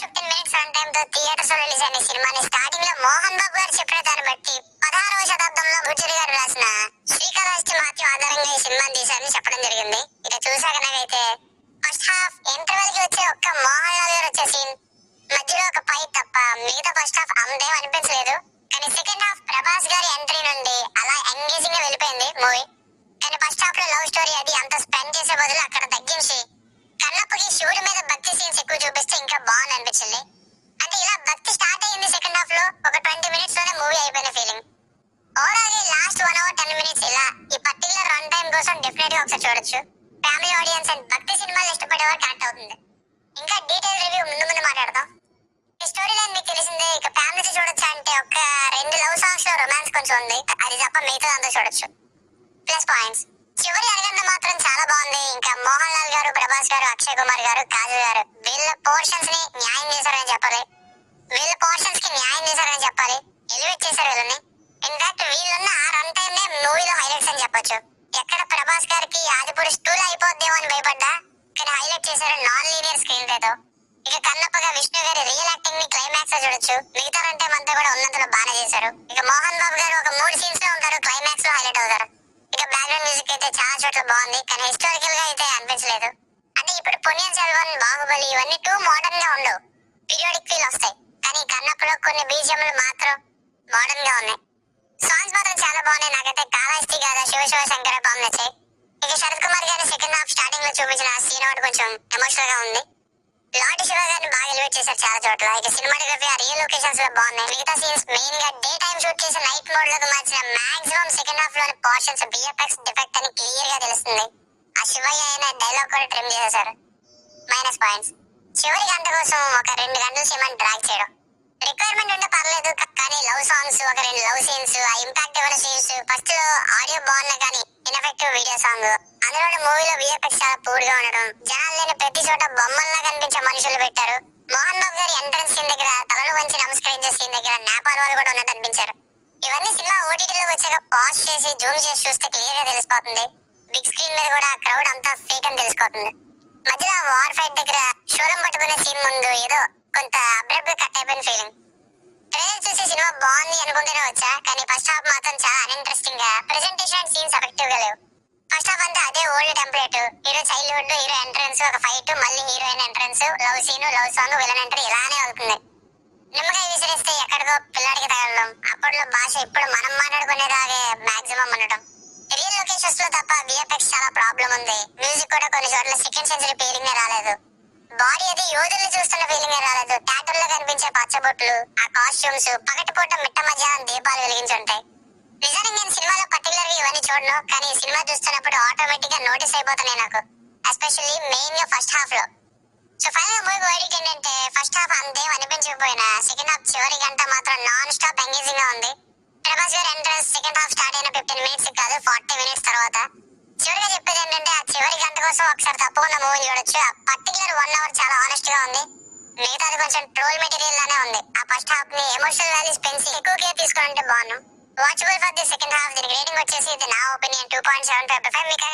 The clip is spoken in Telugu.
15 minutes రన్ టైమ్ తో థియేటర్స్ లో రిలీజ్ అయిన సినిమాని స్టార్టింగ్ లో మోహన్ బాబు గారు చెప్పిన దాన్ని బట్టి 16వ శతాబ్దంలో బుజ్జరి గారు రాసిన శ్రీకాళహస్తి మహత్యం ఆధారంగా ఈ సినిమాని తీశారని చెప్పడం జరిగింది. ఇక చూసాక నాకైతే ఫస్ట్ హాఫ్ ఇంటర్వెల్ కి వచ్చే ఒక్క మోహన్ లాల్ గారు వచ్చే సీన్ మధ్యలో ఒక ఫైట్ తప్ప మిగతా ఫస్ట్ హాఫ్ అంతేం అనిపించలేదు. కానీ సెకండ్ హాఫ్ ప్రభాస్ గారి ఎంట్రీ నుండి అలా ఎంగేజింగ్ గా వెళ్ళిపోయింది మూవీ. కానీ ఫస్ట్ హాఫ్ లో లవ్ స్టోరీ అది అంత స్పెండ్ చేసే బదులు అక్కడ తగ్గించి కన్నప్పకి శివుడి మీద భక్తి సీన్స్ ఎక్కువ చూపిస్తే ఇంకా బాగుంది అనిపించింది. అంటే ఇలా భక్తి స్టార్ట్ అయ్యింది సెకండ్ హాఫ్ లో ఒక 20 minutes లోనే మూవీ అయిపోయిన ఫీలింగ్. ఓవరాల్ గా లాస్ట్ 1 hour 10 minutes ఇలా ఈ పర్టికులర్ రన్ టైం కోసం డెఫినెట్ గా ఒకసారి చూడొచ్చు. ఫ్యామిలీ ఆడియన్స్ అండ్ భక్తి సినిమాలు ఇష్టపడే వారు కనెక్ట్ అవుతుంది. ఇంకా డీటెయిల్ రివ్యూ ముందు మాట్లాడదాం. ఈ స్టోరీ లైన్ మీకు తెలిసిందే. ఇక ఫ్యామిలీతో చూడొచ్చు అంటే ఒక 2 లవ్ సాంగ్స్ లో రొమాన్స్ కొంచెం ఉంది, అది తప్ప మిగతా అంతా చూడొచ్చు. ప్లస్ పాయింట్స్ చివరి అరగంట మాత్రం చాలా బాగుంది. ఇంకా మోహన్ లాల్ గారు, ప్రభాస్ గారు, అక్షయ్ కుమార్ గారు, కాజల్ గారు వీళ్ళ పోర్షన్స్ ని న్యాయం చేశారని చెప్పాలి. ఎలివేట్ చేశారు వీళ్ళని. ఇన్ఫాక్ట్ వీళ్ళున్న రన్ టైం నే మూవీలో హైలైట్స్ అని చెప్పొచ్చు. ఎక్కడ ప్రభాస్ గారికి ఆదిపురుష్ 2 అయిపోద్దేమో అని భయపడ్డా, కానీ హైలైట్ చేశారు నాన్ లీనియర్ స్క్రీన్ ప్లే తో. ఇక కన్నప్పగా విష్ణు గారి రియల్ యాక్టింగ్ ని క్లైమాక్స్ లో చూడొచ్చు. మిగతా రన్ టైం అంతా కూడా ఉన్నంతలో బాగానే చేశారు. ఇక మోహన్ బాబు గారు ఒక 3 సీన్స్ లో ఉంటారు, క్లైమాక్స్ లో హైలైట్ అవుతారు. ఇక బ్యాక్గ్రౌండ్ మ్యూజిక్ అయితే చాలా చోట్ల బాగుంది, కానీ హిస్టారికల్ గా అయితే అనిపించలేదు. అంటే ఇప్పుడు పొన్నియిన్ సెల్వన్, బాహుబలి ఇవన్నీ టూ మోడర్న్ గా ఉండవు, పీరియాడిక్ ఫీల్ వస్తాయి. కానీ కన్నప్పలో కొన్ని బీజిఎంలు మాత్రం మోడర్న్ గా ఉన్నాయి. సాంగ్స్ మాత్రం చాలా బాగున్నాయి. నాకైతే కాళహస్తి గాథ, శివ శంకర బాగా నచ్చాయి. ఇక శరత్ కుమార్ గారి సెకండ్ హాఫ్ స్టార్టింగ్ లో చూపించిన సీన్ ఒకటి కొంచెం ఎమోషనల్ గా ఉంది. లార్డ్ శివ గారిని బాగా ఎలివేట్ చేశారు చాలా చోట్ల. ఇక సినిమాటోగ్రఫీ ఆ రియల్ లొకేషన్స్ లో బాగున్నాయి. మిగతా సీన్స్ మెయిన్ గా డే టైమ్ షూట్ చేసి నైట్ మోడ్ లోకి మార్చిన మాక్సిమం సెకండ్ హాఫ్ లోని పోర్షన్స్ బిఎఫ్ఎక్స్ డిఫెక్ట్ అని క్లియర్ గా తెలుస్తుంది. ఆ శివయ్య అయిన డైలాగ్ కూడా ట్రిమ్ చేసేశారు. మైనస్ పాయింట్స్ చివరి గంట కోసం ఒక 2 గంటలు సినిమాని డ్రాగ్ చేయడం. రిక్వైర్మెంట్ ఉంటే పర్లేదు, కానీ లవ్ సాంగ్స్, ఒక 2 లవ్ సీన్స్, ఆ ఇంపాక్ట్ ఇవ్వని సీన్స్, ఫస్ట్ లో ఆడియో బాగున్నా కానీ ఇన్ఎఫెక్టివ్ వీడియో సాంగ్, అందులో మూవీలో విఎఫ్ఎక్స్ చాలా పూర్ గా ఉండడం, జనాలు లేని ప్రతి చోట బొమ్మల్లా కనిపించే మనుషులు పెట్టారు. మోహన్ బాబు గారి ఎంట్రన్స్ సీన్ దగ్గర తలలు వంచి నమస్కరించే సీన్ దగ్గర నేపాల్ వాళ్ళు కూడా ఉన్నట్టు అనిపించారు. ఇవన్నీ సినిమా ఓటీటీలో వచ్చాక పాజ్ చేసి జూమ్ చేసి చూస్తే క్లియర్ గా తెలిసిపోతుంది. బిగ్ స్క్రీన్ మీద కూడా క్రౌడ్ అంతా ఫేక్ అని తెలిసిపోతుంది. మధ్యలో వార్ ఫైట్ దగ్గర శూలం పట్టుకునే సీన్ ముందు ఏదో కొంత అబ్రప్ట్ గా కట్ అయిపోయిన ఫీలింగ్. ట్రైలర్ చూసి సినిమా బాగుంది అనుకుంటూనే వచ్చా, కానీ ఫస్ట్ హాఫ్ మాత్రం చాలా అన్ఇంట్రెస్టింగ్ గా, ప్రెజెంటేషన్ అండ్ సీన్స్ ఎఫెక్టివ్ గా లేవు. ఫస్ట్ హాఫ్ అంతా అదే old template, hero childhood, hero entrance, ఒక ఫైట్, మళ్ళీ heroine entrance, love scene, love song, villain entry ఇలానే అవుతుంది. నిమ్మకాయ విసిరిస్తే ఎక్కడికో పిల్లాడికి తగలడం, అప్పట్లో భాష ఇప్పుడు మనం మాట్లాడుకునేదాగే మాక్సిమం ఉండటం. రియల్ లొకేషన్స్ లో తప్ప విఎఫ్ఎక్స్ చాలా ప్రాబ్లం ఉంది. మ్యూజిక్ కూడా కొన్ని చోట్ల సెకండ్ సెంచరీ ఫీలింగ్ రాలేదు. బాడీ అది యోధుల్ని చూస్తున్న ఫీలింగ్ రాలేదు. థియేటర్లో కనిపించే పచ్చబొట్లు, ఆ కాస్ట్యూమ్స్, పగటిపూట మిట్ట మధ్యాహ్నం దీపాలు వెలిగించుంటాయి. నిజానికి నేను సినిమాలో పర్టికులర్ గా ఇవన్నీ చూడను, కానీ సినిమా చూస్తున్నప్పుడు ఆటోమేటిక్ గా నోటీస్ అయిపోతున్నాయి నాకు, ఎస్పెషల్లీ మెయిన్ గా ఫస్ట్ హాఫ్ లో. సో ఫైనల్ గా మూవీ వర్డిక్ట్ ఏంటంటే, ఫస్ట్ హాఫ్ అంతేం అనిపించకపోయినా సెకండ్ హాఫ్ చివరి గంట మాత్రం నాన్ స్టాప్ ఎంగేజింగ్ గా ఉంది. ప్రభాస్ గారి ఎంట్రన్స్ సెకండ్ హాఫ్ స్టార్ట్ అయిన 15 minutes కాదు, 40 minutes తర్వాత. చివరిగా చెప్పేది ఏంటంటే, ఆ చివరి గంట కోసం ఒకసారి తప్పకుండా మూవీ చూడొచ్చు. ఆ పర్టికులర్ 1 hour చాలా ఆనెస్ట్ గా ఉంది. మిగతాది కొంచెం ట్రోల్ మెటీరియల్ లానే ఉంది. ఆ ఫస్ట్ హాఫ్ ని ఎమోషనల్ వాల్యూస్ పెంచి ఎక్కువ కేర్ తీసుకుంటే బాగున్నాం. Watchable for the second half. దీనికి రేటింగ్ వచ్చేసి, ఇది నా ఒపీనియన్ 2.75/5. మీకు